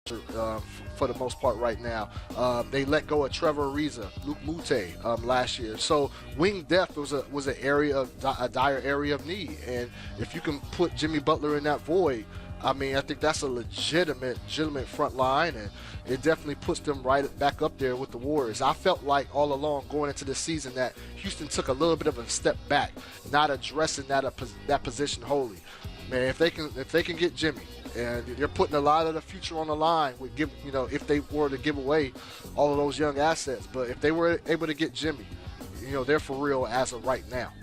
for the most part right now. They let go of Trevor Ariza, Luke Mute last year. So wing depth was an area of a dire area of need. And if you can put Jimmy Butler in that void, I mean, I think that's a legitimate front line, and it definitely puts them right back up there with the Warriors. I felt like all along going into this season that Houston took a little bit of a step back, not addressing that position wholly. Man, if they can get Jimmy, and they're putting a lot of the future on the line with if they were to give away all of those young assets. But if they were able to get Jimmy, they're for real as of right now.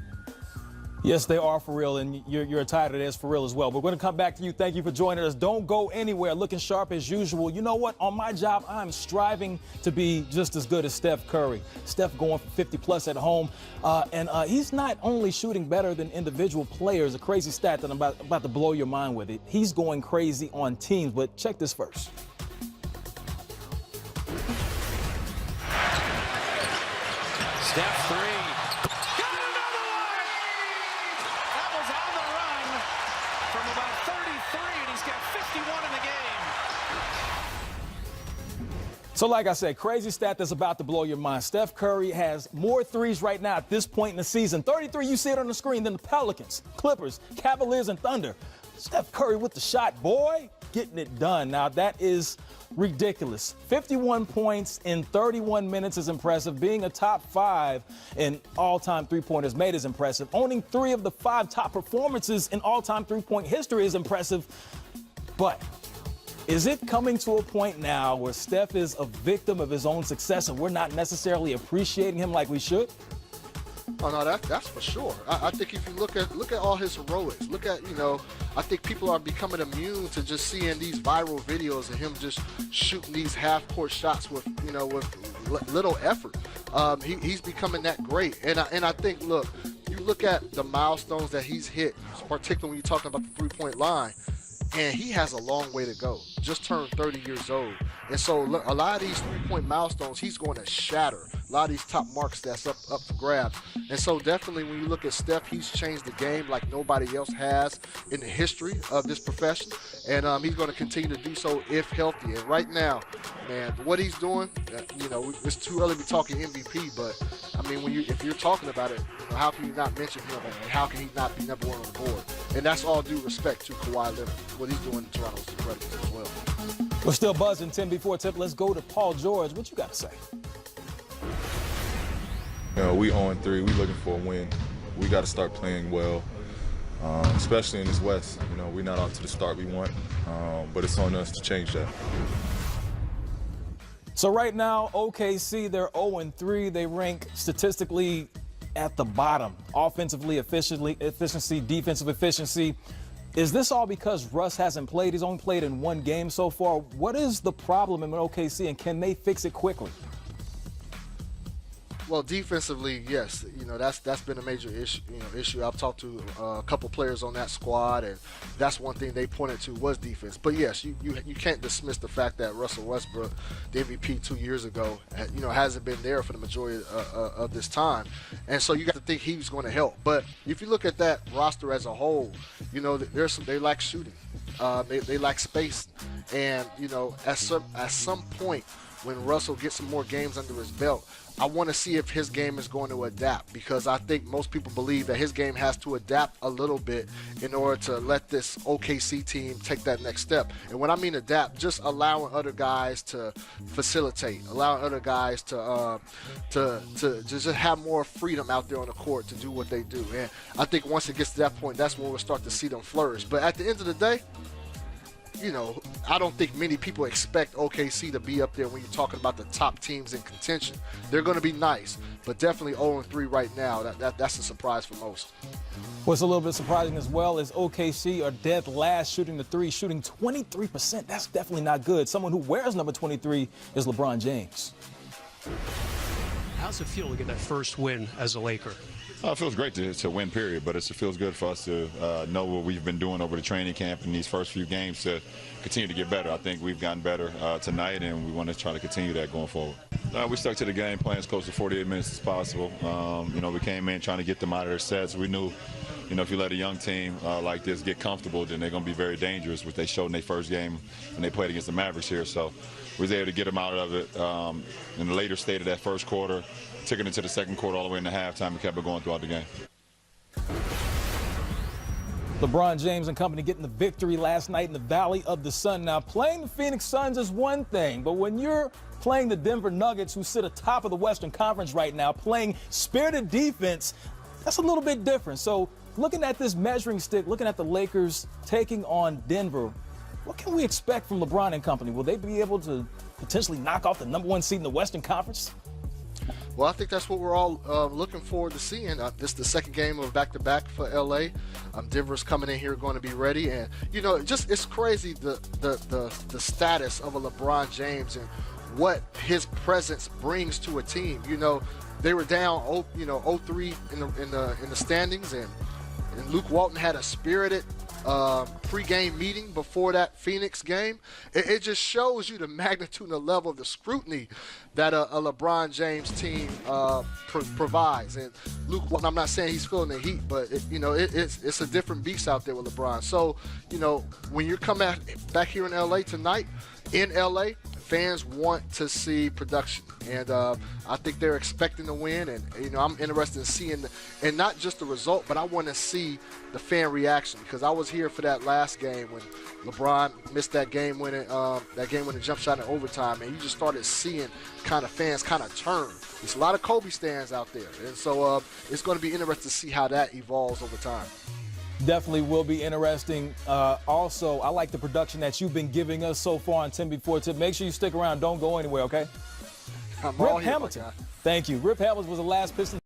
Yes, they are for real, and you're tired of this for real as well. We're going to come back to you. Thank you for joining us. Don't go anywhere. Looking sharp as usual. You know what? On my job, I'm striving to be just as good as Steph Curry. Steph going for 50-plus at home, and he's not only shooting better than individual players, a crazy stat that I'm about to blow your mind with it. He's going crazy on teams, but check this first. Steph three. From about 33, and he's got 51 in the game. So like I said, crazy stat that's about to blow your mind. Steph Curry has more threes right now at this point in the season. 33, you see it on the screen, than the Pelicans, Clippers, Cavaliers, and Thunder. Steph Curry with the shot, boy, getting it done. Now, that is ridiculous. 51 points in 31 minutes is impressive. Being a top 5 in all-time three-pointers made is impressive. Owning 3 of the 5 top performances in all-time three-point history is impressive. But is it coming to a point now where Steph is a victim of his own success and we're not necessarily appreciating him like we should? Oh no, that's for sure. I think if you look at all his heroics, I think people are becoming immune to just seeing these viral videos of him just shooting these half-court shots with little effort. He's becoming that great, and I think, look, you look at the milestones that he's hit, particularly when you're talking about the three-point line, and he has a long way to go. Just turned 30 years old, and so a lot of these three-point milestones he's going to shatter. A lot of these top marks that's up for grabs. And so definitely when you look at Steph, he's changed the game like nobody else has in the history of this profession. And he's going to continue to do so if healthy. And right now, man, what he's doing, it's too early to be talking MVP, but I mean, if you're talking about it, how can you not mention him, and how can he not be number 1 on the board? And that's all due respect to Kawhi Leonard, what he's doing in Toronto's incredible as well. We're still buzzing. 10 before tip. Let's go to Paul George. What you got to say? We 0-3. We looking for a win. We got to start playing well, especially in this West. We're not off to the start we want, but it's on us to change that. So right now, OKC, they're 0-3. They rank statistically at the bottom. Offensively, efficiency, defensive efficiency. Is this all because Russ hasn't played? He's only played in 1 game so far. What is the problem in OKC, and can they fix it quickly? Well, defensively, yes, that's been a major issue. I've talked to a couple players on that squad, and that's one thing they pointed to was defense. But yes, you can't dismiss the fact that Russell Westbrook, the MVP 2 years ago, hasn't been there for the majority of this time, and so you got to think he's going to help. But if you look at that roster as a whole, they lack shooting, they lack space, and at some point when Russell gets some more games under his belt, I want to see if his game is going to adapt, because I think most people believe that his game has to adapt a little bit in order to let this OKC team take that next step. And when I mean adapt, just allowing other guys to facilitate, allowing other guys to just have more freedom out there on the court to do what they do. And I think once it gets to that point, that's when we'll start to see them flourish. But at the end of the day, I don't think many people expect OKC to be up there when you're talking about the top teams in contention. They're going to be nice, but definitely 0-3 right now. That's a surprise for most. What's a little bit surprising as well is OKC are dead last shooting the 3, shooting 23%. That's definitely not good. Someone who wears number 23 is LeBron James. How's it feel to get that first win as a Laker? It feels great to win, period, but it feels good for us to know what we've been doing over the training camp in these first few games to continue to get better. I think we've gotten better tonight, and we want to try to continue that going forward. We stuck to the game plan as close to 48 minutes as possible. We came in trying to get them out of their sets. We knew if you let a young team like this get comfortable, then they're going to be very dangerous, which they showed in their first game when they played against the Mavericks here. So we was able to get them out of it in the later state of that first quarter, took it into the second quarter all the way into halftime, and kept it going throughout the game. LeBron James and company getting the victory last night in the Valley of the Sun. Now, playing the Phoenix Suns is one thing, but when you're playing the Denver Nuggets, who sit atop of the Western Conference right now, playing spirited defense, that's a little bit different. So looking at this measuring stick, looking at the Lakers taking on Denver, what can we expect from LeBron and company? Will they be able to potentially knock off the #1 seed in the Western Conference? Well, I think that's what we're all looking forward to seeing. This is the second game of back-to-back for LA. Denver's coming in here going to be ready, and it's crazy the status of a LeBron James and what his presence brings to a team. They were down 0-3 in the standings, and Luke Walton had a spirited pre-game meeting before that Phoenix game. It just shows you the magnitude and the level of the scrutiny that a LeBron James team provides. And Luke Walton, I'm not saying he's feeling the heat, but it's a different beast out there with LeBron. So when you come back here in LA tonight, in LA, fans want to see production, and I think they're expecting to win. And I'm interested in seeing, and not just the result, but I want to see the fan reaction, because I was here for that last game when LeBron missed that game-winning jump shot in overtime, and you just started seeing kind of fans kind of turn. There's a lot of Kobe stands out there, and so it's going to be interesting to see how that evolves over time. Definitely will be interesting. Also, I like the production that you've been giving us so far on 10 Before Tip. Make sure you stick around. Don't go anywhere, okay? I'm all Rip here, Hamilton. my guy. Thank you. Rip Hamilton was the last Pistons.